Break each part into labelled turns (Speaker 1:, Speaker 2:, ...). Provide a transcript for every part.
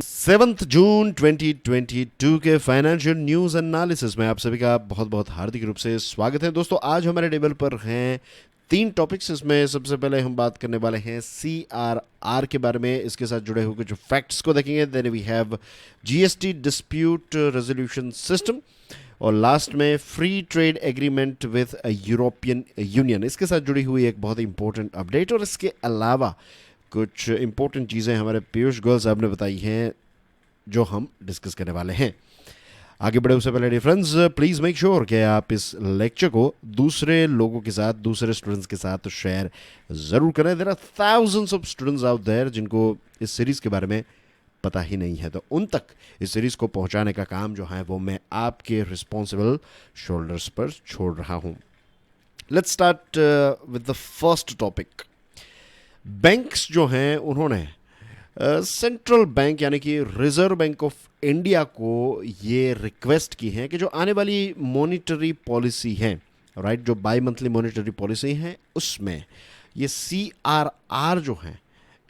Speaker 1: 7 जून 2022 के financial news analysis में आप सभी का बहुत बहुत हार्दिक रूप से स्वागत है। दोस्तों, आज हमारे टेबल पर हैं 3 टॉपिक्स। इसमें सबसे पहले हम बात करने वाले हैं CRR के बारे में, इसके साथ जुड़े हुए कुछ फैक्ट्स को देखेंगे। Then we have GST dispute resolution system, और लास्ट में free trade agreement with European Union, इसके साथ जुड़ी हुई एक बहुत इंपॉर्टेंट अपडेट। और इसके अलावा कुछ इंपॉर्टेंट चीज़ें हमारे पीयूष गोयल साहब ने बताई हैं जो हम डिस्कस करने वाले हैं। आगे बढ़े उससे पहले फ्रेंड्स, प्लीज़ मेक श्योर कि आप इस लेक्चर को दूसरे लोगों के साथ, दूसरे स्टूडेंट्स के साथ शेयर ज़रूर करें। There are thousands of students out there जिनको इस सीरीज़ के बारे में पता ही नहीं है, तो उन तक इस सीरीज़ को पहुंचाने का काम जो है वो मैं आपके रिस्पॉन्सिबल शोल्डर्स पर छोड़ रहा हूं। Let's start with the first topic. Banks जो हैं उन्होंने सेंट्रल बैंक यानी कि रिजर्व बैंक ऑफ इंडिया को ये रिक्वेस्ट की है कि जो आने वाली मॉनिटरी पॉलिसी है, राइट, जो बाई मंथली मॉनिटरी पॉलिसी है, उसमें ये CRR जो है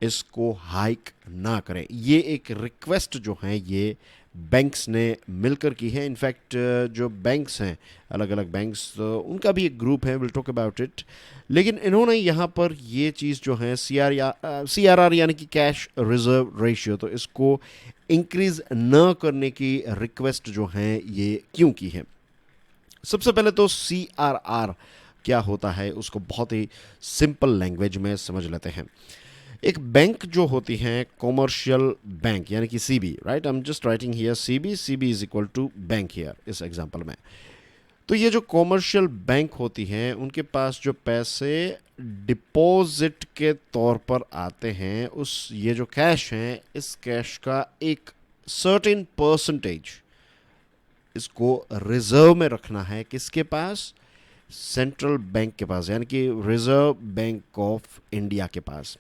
Speaker 1: इसको हाइक ना करें। ये एक रिक्वेस्ट जो है ये बैंक्स ने मिलकर की है। इनफैक्ट जो बैंक्स हैं, अलग अलग बैंक्स, उनका भी एक ग्रुप है, विल टॉक अबाउट इट। लेकिन इन्होंने यहाँ पर ये चीज़ जो है CRR यानी कि कैश रिजर्व रेशियो, तो इसको इंक्रीज न करने की रिक्वेस्ट जो है ये क्यों की है। सबसे पहले तो CRR क्या होता है उसको बहुत ही सिंपल लैंग्वेज में समझ लेते हैं। एक बैंक जो होती है कॉमर्शियल बैंक यानी कि CB, right, I am just writing here CB is equal to bank here इस एग्जांपल में। तो ये जो कॉमर्शियल बैंक होती हैं उनके पास जो पैसे डिपॉजिट के तौर पर आते हैं, उस ये जो कैश हैं, इस कैश का एक सर्टेन परसेंटेज इसको रिजर्व में रखना है। किसके पास? सेंट्रल बैंक के पास, यानी कि रिजर्व बैंक ऑफ इंडिया के पास।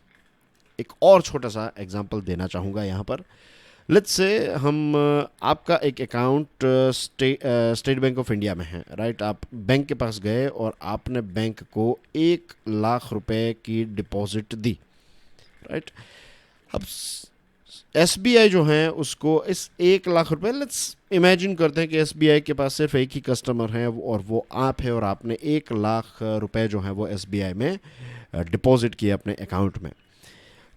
Speaker 1: एक और छोटा सा एग्जांपल देना चाहूँगा यहाँ पर। लेट्स से हम आपका एक account state bank of India में है, राइट। आप बैंक के पास गए और आपने बैंक को 1 लाख रुपए की डिपॉजिट दी, राइट। अब SBI जो है उसको इस 1 लाख रुपए, लेट्स इमेजिन करते हैं कि SBI के पास सिर्फ एक ही कस्टमर है और वो आप है, और आपने 1 लाख रुपए जो है वो SBI में डिपॉजिट किए अपने अकाउंट में।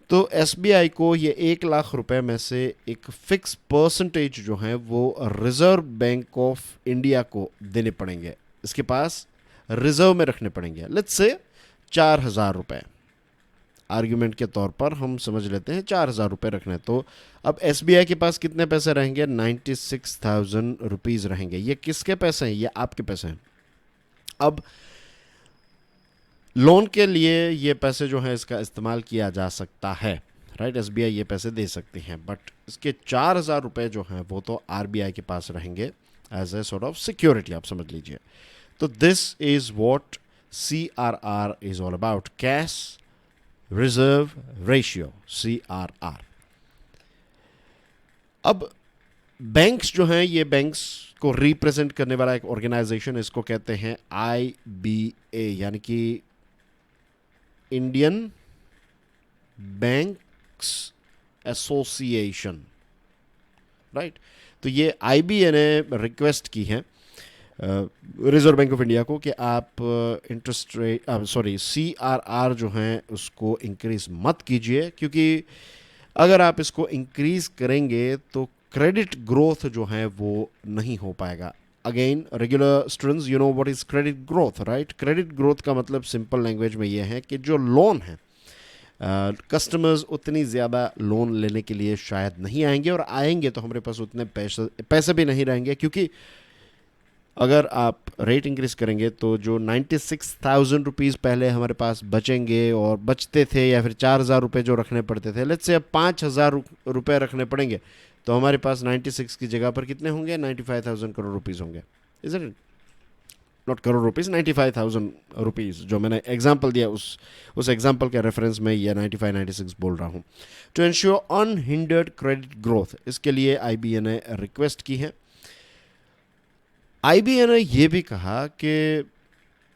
Speaker 1: तो SBI को ये 1 लाख रुपए में से एक फिक्स परसेंटेज जो है वो रिजर्व बैंक ऑफ इंडिया को देने पड़ेंगे, इसके पास रिजर्व में रखने पड़ेंगे। लेट्स से 4,000 रुपए, आर्ग्यूमेंट के तौर पर हम समझ लेते हैं 4,000 रुपए रखने। तो अब SBI के पास कितने पैसे रहेंगे? 96,000 रुपीज़ रहेंगे। ये किसके पैसे हैं? ये आपके पैसे हैं। अब लोन के लिए ये पैसे जो है इसका इस्तेमाल किया जा सकता है, राइट। SBI ये पैसे दे सकती हैं, बट इसके 4,000 रुपये जो हैं वो तो RBI के पास रहेंगे as a sort of security, आप समझ लीजिए। तो this is what CRR is all about, cash reserve ratio, CRR। अब बैंक्स जो हैं, ये बैंक्स को रिप्रेजेंट करने वाला एक ऑर्गेनाइजेशन, इसको कहते हैं IBA यानी कि इंडियन बैंक्स एसोसिएशन, राइट। तो ये IBA ने रिक्वेस्ट की है रिजर्व बैंक ऑफ इंडिया को कि आप इंटरेस्ट रेट, सॉरी, CRR जो हैं उसको इंक्रीज मत कीजिए, क्योंकि अगर आप इसको इंक्रीज करेंगे तो क्रेडिट ग्रोथ जो है वो नहीं हो पाएगा। Again, regular students, you know what is credit growth, right. Credit growth का मतलब सिंपल लैंग्वेज में ये है कि जो लोन है, कस्टमर्स उतनी ज़्यादा लोन लेने के लिए शायद नहीं आएंगे, और आएंगे तो हमारे पास उतने पैसे भी नहीं रहेंगे, क्योंकि अगर आप रेट इंक्रीज करेंगे तो जो 96,000 रुपीज़ पहले हमारे पास बचेंगे और बचते थे, या फिर 4,000 रुपये जो रखने पड़ते थे, लेट्स से अब 5,000 रुपये रखने पड़ेंगे, तो हमारे पास 96 की जगह पर कितने होंगे? 95,000 करोड़ रुपीज़ होंगे। Is it not crore rupees, 95,000 rupees, जो मैंने एग्जाम्पल दिया उस एग्जाम्पल के रेफरेंस में ये 95-96 बोल रहा हूँ। To ensure unhindered credit growth, इसके लिए IBA ने रिक्वेस्ट की है। IBA ने यह भी कहा कि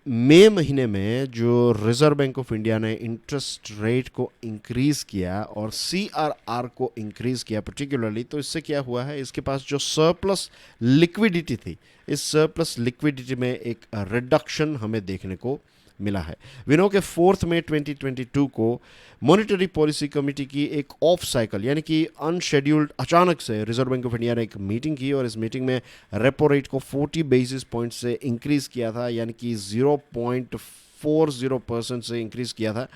Speaker 1: मई महीने में जो रिजर्व बैंक ऑफ इंडिया ने इंटरेस्ट रेट को इंक्रीज किया और सीआरआर को इंक्रीज किया पर्टिकुलरली, तो इससे क्या हुआ है, इसके पास जो सरप्लस लिक्विडिटी थी, इस सरप्लस लिक्विडिटी में एक रिडक्शन हमें देखने को मिला है। विनो के 4 मई 2022 को मॉनेटरी पॉलिसी कमेटी की एक ऑफ साइकिल यानी कि अनशेड्यूल्ड अचानक से रिजर्व बैंक ऑफ इंडिया ने एक मीटिंग की और इस मीटिंग में रेपो रेट को 40 बेसिस पॉइंट से इंक्रीज किया था, यानी कि 0.40% से इंक्रीज किया था।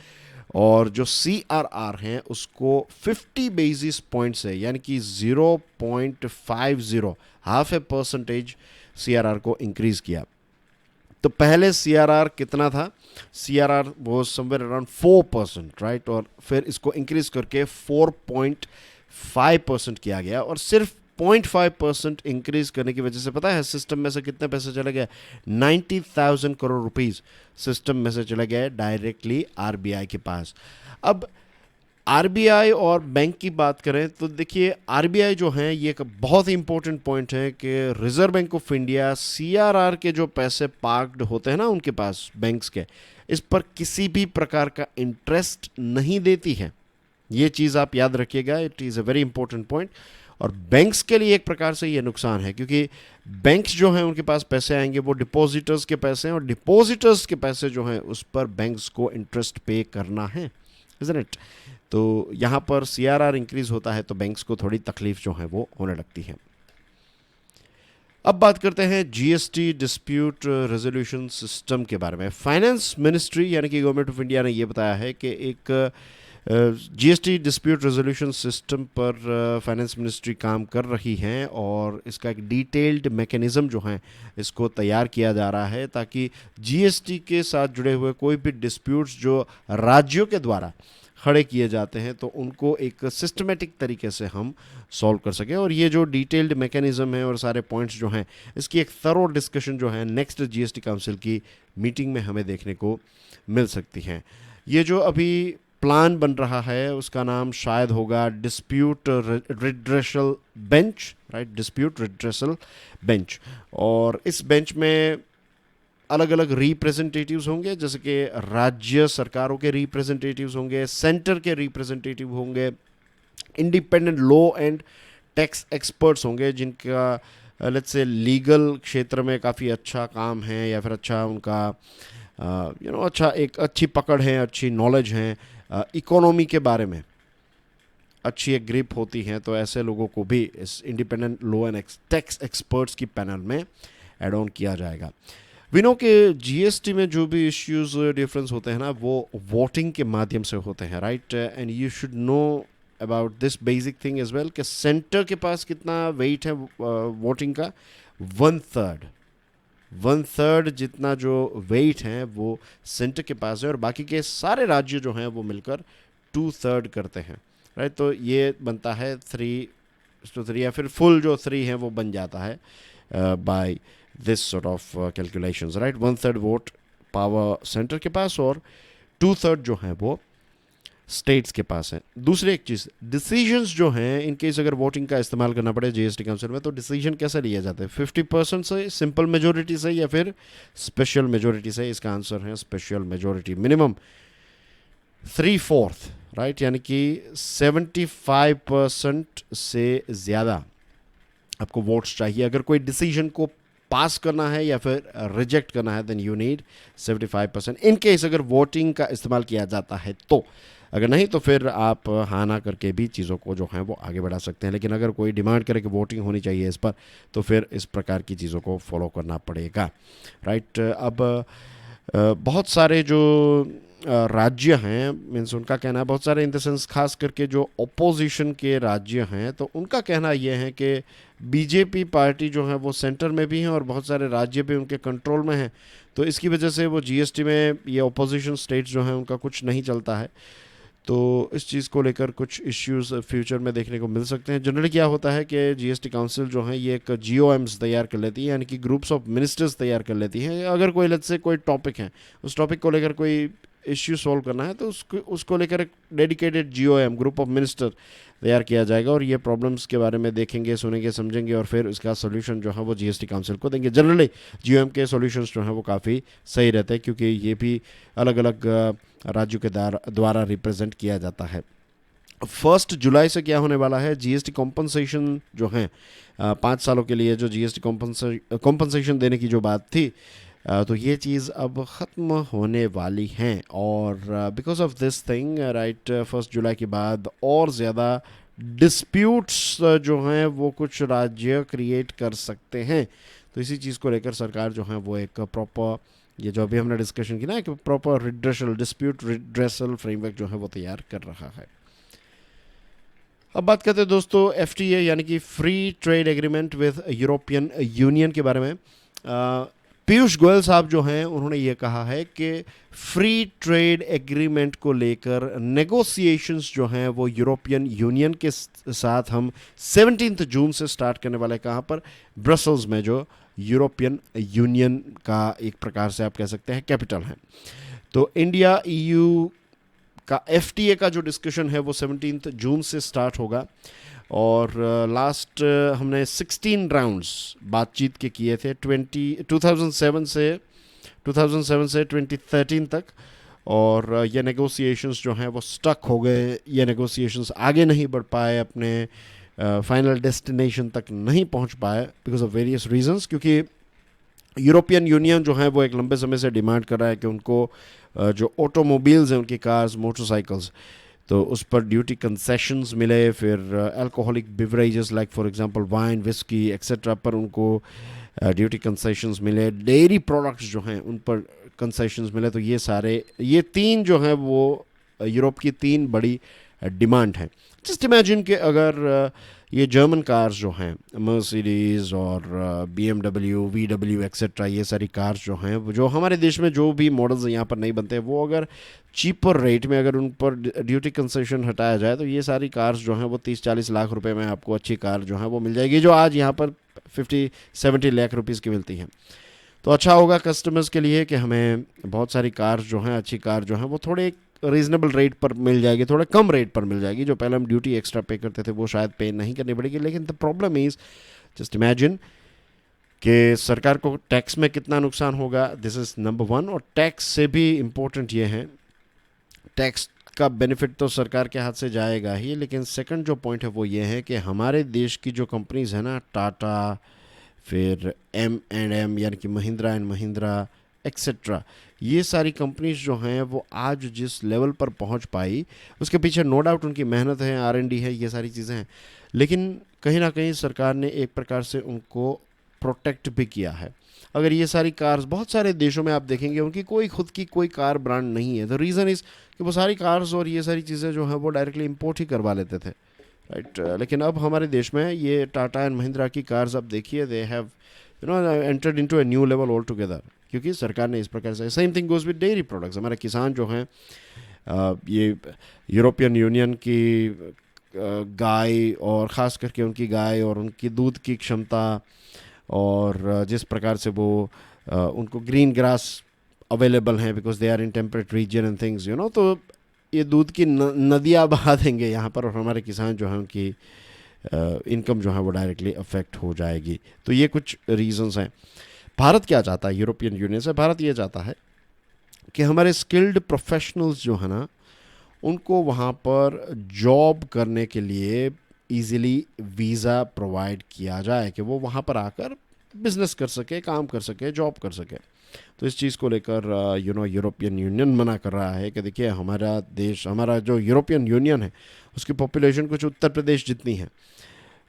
Speaker 1: और जो CRR हैं उसको 50 बेसिस पॉइंट से यानी कि 0.50 हाफ ए परसेंटेज CRR को इंक्रीज किया। तो पहले CRR कितना था, CRR वो समवेयर अराउंड 4%, राइट, और फिर इसको इंक्रीज करके 4.5% किया गया। और सिर्फ 0.5% इंक्रीज करने की वजह से पता है सिस्टम में से कितने पैसे चले गए, 90,000 करोड़ रुपीस सिस्टम में से चले गए डायरेक्टली RBI के पास। अब RBI और बैंक की बात करें तो देखिए RBI जो है ये एक बहुत ही इंपॉर्टेंट पॉइंट है कि reserve bank of India CRR के जो पैसे पार्क्ड होते हैं ना उनके पास बैंक्स के, इस पर किसी भी प्रकार का इंटरेस्ट नहीं देती है। ये चीज़ आप याद रखिएगा, it is a very important point. और बैंक्स के लिए एक प्रकार से ये नुकसान है क्योंकि बैंक्स जो हैं उनके पास पैसे आएंगे वो डिपॉजिटर्स के पैसे हैं और डिपॉजिटर्स के पैसे जो हैं उस पर बैंक्स को इंटरेस्ट पे करना है, इज़न्ट इट। तो यहाँ पर CRR इंक्रीज होता है तो बैंक्स को थोड़ी तकलीफ जो है वो होने लगती है। अब बात करते हैं GST डिस्प्यूट रेजोल्यूशन सिस्टम के बारे में। फाइनेंस मिनिस्ट्री यानी कि गवर्नमेंट ऑफ इंडिया ने ये बताया है कि एक GST डिस्प्यूट रेजोल्यूशन सिस्टम पर फाइनेंस मिनिस्ट्री काम कर रही है और इसका एक डिटेल्ड मैकेनिज़्म जो है इसको तैयार किया जा रहा है ताकि GST के साथ जुड़े हुए कोई भी डिस्प्यूट्स जो राज्यों के द्वारा खड़े किए जाते हैं तो उनको एक सिस्टमेटिक तरीके से हम सॉल्व कर सकें। और ये जो डिटेल्ड मैकेनिज़्म है और सारे पॉइंट्स जो हैं इसकी एक थरो डिस्कशन जो है नेक्स्ट GST काउंसिल की मीटिंग में हमें देखने को मिल सकती है। ये जो अभी प्लान बन रहा है उसका नाम शायद होगा dispute redressal bench, right, dispute redressal bench. और इस बेंच में अलग अलग रिप्रेजेंटेटिव्स होंगे, जैसे कि राज्य सरकारों के रिप्रेजेंटेटिव्स होंगे, सेंटर के रिप्रेजेंटेटिव होंगे, independent law and tax experts होंगे जिनका लेट्स से लीगल क्षेत्र में काफ़ी अच्छा काम है या फिर अच्छा उनका अच्छा एक अच्छी पकड़ है, अच्छी नॉलेज है, इकोनॉमी के बारे में अच्छी एक ग्रिप होती है। तो ऐसे लोगों को भी इस independent law and tax experts की पैनल में ऐड ऑन किया जाएगा। विनो के GST में जो भी इश्यूज डिफरेंस होते हैं ना वो वोटिंग के माध्यम से होते हैं, right, and you should know about this basic thing as well कि सेंटर के पास कितना वेट है वोटिंग का, 1/3 जितना जो वेट है वो सेंटर के पास है और बाकी के सारे राज्य जो हैं वो मिलकर 2/3 करते हैं, राइट। तो ये बनता है 3:3 या फिर फुल जो 3 है वो बन जाता है by this sort of calculations, right? 1/3 vote power centre के पास और 2/3 जो है वो स्टेट्स के पास है। दूसरी एक चीज़, डिसीजंस जो हैं इन केस अगर वोटिंग का इस्तेमाल करना पड़े GST काउंसिल में तो डिसीजन कैसे लिया जाता है, 50% से, सिंपल मेजोरिटी से या फिर स्पेशल मेजोरिटी से। इसका आंसर है स्पेशल मेजोरिटी। मिनिमम 3/4, राइट, यानी कि 75% से ज़्यादा आपको वोट्स चाहिए अगर कोई डिसीजन को पास करना है या फिर रिजेक्ट करना है, then you need 75%। In case अगर वोटिंग का इस्तेमाल किया जाता है तो, अगर नहीं तो फिर आप हाँ ना करके भी चीज़ों को जो है वो आगे बढ़ा सकते हैं। लेकिन अगर कोई डिमांड करे कि वोटिंग होनी चाहिए इस पर तो फिर इस प्रकार की चीज़ों को फॉलो करना पड़ेगा, राइट। अब बहुत सारे जो राज्य हैं, मीन्स उनका कहना है, बहुत सारे इन द सेंस खास करके जो अपोजिशन के राज्य हैं तो उनका कहना यह है कि बीजेपी पार्टी जो है वो सेंटर में भी हैं और बहुत सारे राज्य भी उनके कंट्रोल में हैं, तो इसकी वजह से वो GST में ये अपोजिशन स्टेट्स जो हैं उनका कुछ नहीं चलता है। तो इस चीज़ को लेकर कुछ इश्यूज फ्यूचर में देखने को मिल सकते हैं। जनरली क्या होता है कि GST काउंसिल जो है ये एक GOMs तैयार कर लेती है, यानी कि ग्रुप्स ऑफ मिनिस्टर्स तैयार कर लेती हैं। अगर कोई लेट्स से कोई टॉपिक है, उस टॉपिक को लेकर कोई इश्यू सॉल्व करना है तो उसको लेकर एक dedicated GOM, group of minister, तैयार किया जाएगा और ये प्रॉब्लम्स के बारे में देखेंगे, सुनेंगे, समझेंगे और फिर इसका सोल्यूशन जो है वो GST काउंसिल को देंगे। जनरली GOM के सॉल्यूशंस जो हैं वो काफ़ी सही रहते हैं क्योंकि ये भी अलग अलग राज्यों के द्वारा रिप्रेजेंट किया जाता है। 1 जुलाई से क्या होने वाला है, GST कॉम्पनसेशन जो है 5 सालों के लिए जो GST कॉम्पनसेशन देने की जो बात थी, तो ये चीज़ अब ख़त्म होने वाली हैं और because of this thing right 1 जुलाई के बाद और ज़्यादा डिस्प्यूट्स जो हैं वो कुछ राज्य क्रिएट कर सकते हैं। तो इसी चीज़ को लेकर सरकार जो है वो एक प्रॉपर, ये जो अभी हमने डिस्कशन की ना, एक प्रॉपर डिस्प्यूट रिड्रेसल फ्रेमवर्क जो है वो तैयार कर रहा है। अब बात करते हैं दोस्तों FTA यानी कि free trade agreement with European union के बारे में। पीयूष गोयल साहब जो हैं उन्होंने ये कहा है कि फ्री ट्रेड एग्रीमेंट को लेकर नेगोशिएशंस जो हैं वो यूरोपियन यूनियन के साथ हम 17 जून से स्टार्ट करने वाले हैं। कहाँ पर? ब्रसल्स में, जो यूरोपियन यूनियन का एक प्रकार से आप कह सकते हैं कैपिटल है। तो इंडिया EU का FTA का जो डिस्कशन है वो 17 जून से स्टार्ट होगा और लास्ट हमने 16 राउंड्स बातचीत के किए थे 2007 से 2013 तक और ये नेगोशिएशंस जो हैं वो स्टक हो गए। ये नेगोशिएशंस आगे नहीं बढ़ पाए, अपने फाइनल डेस्टिनेशन तक नहीं पहुंच पाए बिकॉज ऑफ वेरियस रीजंस, क्योंकि यूरोपियन यूनियन जो है वो एक लंबे समय से डिमांड कर रहा है कि उनको जो ऑटोमोबाइल्स हैं, उनकी कार्स, मोटरसाइकिल्स, तो उस पर ड्यूटी कंसेशंस मिले। फिर alcoholic beverages like for example wine, whisky etcetera पर उनको ड्यूटी कंसेशंस मिले। डेयरी प्रोडक्ट्स जो हैं उन पर कंसेशंस मिले। तो ये 3 जो हैं वो यूरोप की 3 बड़ी डिमांड है। जस्ट इमेजिन कि अगर ये जर्मन कार्स जो हैं, मर्सिडीज़ और BMW, VW एक्सेट्रा, ये सारी कार्स जो हैं जो हमारे देश में जो भी मॉडल्स यहाँ पर नहीं बनते, वो अगर चीपर रेट में अगर उन पर ड्यूटी कंसेशन हटाया जाए तो ये सारी कार्स जो हैं वो 30-40 लाख रुपए में आपको अच्छी कार जो है वो मिल जाएगी, जो आज यहाँ पर 50-70 लाख रुपीज़ की मिलती हैं। तो अच्छा होगा कस्टमर्स के लिए कि हमें बहुत सारी कार्स जो हैं, अच्छी कार जो हैं वो थोड़े रीजनेबल रेट पर मिल जाएगी, थोड़े कम रेट पर मिल जाएगी। जो पहले हम ड्यूटी एक्स्ट्रा पे करते थे वो शायद पे नहीं करनी पड़ेगी। लेकिन the problem is, just imagine कि सरकार को टैक्स में कितना नुकसान होगा। This is number 1। और टैक्स से भी इम्पोर्टेंट ये है, टैक्स का बेनिफिट तो सरकार के हाथ से जाएगा ही, लेकिन सेकंड जो पॉइंट है वो ये है कि हमारे देश की जो कंपनीज़ हैं ना, टाटा, फिर M&M यानी कि महिंद्रा एंड महिंद्रा एक्सेट्रा, ये सारी कंपनीज जो हैं वो आज जिस लेवल पर पहुंच पाई, उसके पीछे नो डाउट उनकी मेहनत है, R&D है, ये सारी चीज़ें हैं। लेकिन कहीं ना कहीं सरकार ने एक प्रकार से उनको प्रोटेक्ट भी किया है। अगर ये सारी कार्स, बहुत सारे देशों में आप देखेंगे उनकी खुद की कोई कार ब्रांड नहीं है। द रीज़न इज़ कि वो सारी कार्स और ये सारी चीज़ें जो हैं वो डायरेक्टली इम्पोर्ट ही करवा लेते थे, राइट। लेकिन अब हमारे देश में ये टाटा एंड महिंद्रा की कार्स अब देखिए, they have entered into a new level all together, क्योंकि सरकार ने इस प्रकार से। Same thing goes with dairy products. हमारे किसान जो हैं, ये यूरोपियन यूनियन की गाय और ख़ास करके उनकी गाय और उनकी दूध की क्षमता और जिस प्रकार से वो उनको ग्रीन ग्रास अवेलेबल हैं because they are in temperate region and things, तो ये दूध की नदियाँ बहा देंगे यहाँ पर और हमारे किसान जो हैं उनकी इनकम जो है वो डायरेक्टली अफेक्ट हो जाएगी। तो ये कुछ रीजंस हैं। भारत क्या चाहता है यूरोपियन यूनियन से? भारत ये चाहता है कि हमारे स्किल्ड प्रोफेशनल्स जो है ना, उनको वहाँ पर जॉब करने के लिए इजीली वीज़ा प्रोवाइड किया जाए, कि वो वहाँ पर आकर बिजनेस कर सके, काम कर सके, जॉब कर सके। तो इस चीज़ को लेकर यूरोपियन यूनियन मना कर रहा है कि देखिए हमारा देश, हमारा जो यूरोपियन यूनियन है उसकी पॉपुलेशन कुछ उत्तर प्रदेश जितनी है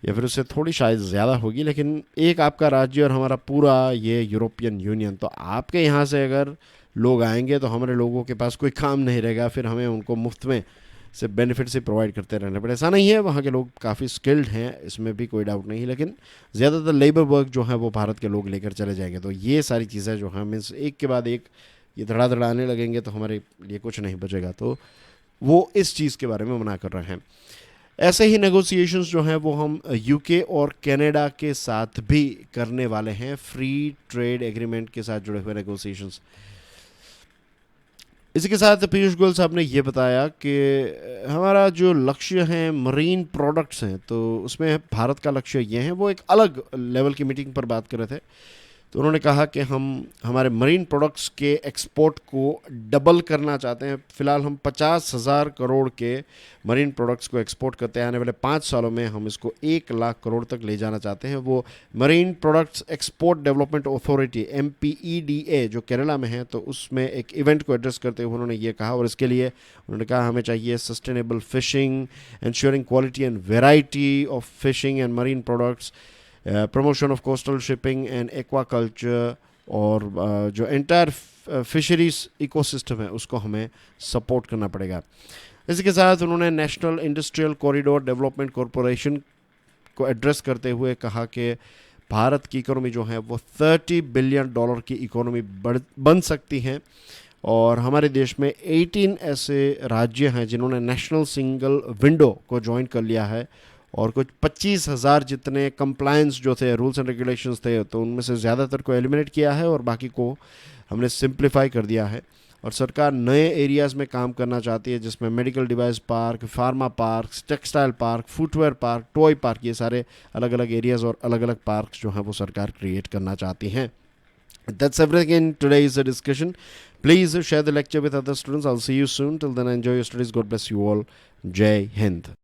Speaker 1: या फिर उससे थोड़ी शायद ज़्यादा होगी, लेकिन एक आपका राज्य और हमारा पूरा ये यूरोपियन यूनियन। तो आपके यहाँ से अगर लोग आएंगे तो हमारे लोगों के पास कोई काम नहीं रहेगा, फिर हमें उनको मुफ्त में से बेनिफिट से प्रोवाइड करते रहने पड़े। ऐसा नहीं है, वहाँ के लोग काफ़ी स्किल्ड हैं, इसमें भी कोई डाउट नहीं, लेकिन ज़्यादातर लेबर वर्क जो है वो भारत के लोग लेकर चले जाएंगे। तो ये सारी चीज़ें जो हैं, मीन्स एक के बाद एक ये धड़ाधड़ आने लगेंगे तो हमारे लिए कुछ नहीं बचेगा। तो वो इस चीज़ के बारे में मना कर रहे हैं। ऐसे ही नेगोशिएशंस जो हैं वो हम यूके और कनाडा के साथ भी करने वाले हैं, फ्री ट्रेड एग्रीमेंट के साथ जुड़े हुए नेगोशिएशंस। इसी के साथ पीयूष गोयल साहब ने ये बताया कि हमारा जो लक्ष्य है मरीन प्रोडक्ट्स हैं, तो उसमें भारत का लक्ष्य ये है। वो एक अलग लेवल की मीटिंग पर बात कर रहे थे, तो उन्होंने कहा कि हम हमारे मरीन प्रोडक्ट्स के एक्सपोर्ट को डबल करना चाहते हैं। फ़िलहाल हम 50,000 करोड़ के मरीन प्रोडक्ट्स को एक्सपोर्ट करते हैं, आने वाले 5 सालों में हम इसको 1 लाख करोड़ तक ले जाना चाहते हैं। वो marine products export development authority MPEDA जो केरला में है, तो उसमें एक इवेंट को एड्रेस करते हुए उन्होंने ये कहा। और इसके लिए उन्होंने कहा हमें चाहिए sustainable fishing, ensuring quality and variety of fishing and marine products, promotion of coastal shipping and aquaculture, और जो एंटायर फिशरीज इकोसिस्टम है उसको हमें सपोर्ट करना पड़ेगा। इसी के साथ उन्होंने national industrial corridor development corporation को एड्रेस करते हुए कहा कि भारत की इकोनॉमी जो है वो $30 बिलियन की इकोनॉमी बन सकती है। और हमारे देश में 18 ऐसे राज्य हैं जिन्होंने नेशनल सिंगल विंडो को ज्वाइन कर लिया है, और कुछ 25,000 जितने कंप्लायंस जो थे, रूल्स एंड रेगुलेशंस थे, तो उनमें से ज़्यादातर को एलिमिनेट किया है और बाकी को हमने सिंप्लीफाई कर दिया है। और सरकार नए एरियाज़ में काम करना चाहती है, जिसमें medical device park, pharma park, textile park, footwear park, toy park, ये सारे अलग अलग एरियाज़ और अलग अलग पार्क जो हैं वो सरकार क्रिएट करना चाहती हैं। That's everything in today's discussion. Please share the lecture with other students. I'll see you soon. Till then, enjoy your studies. God bless you all. Jai Hind.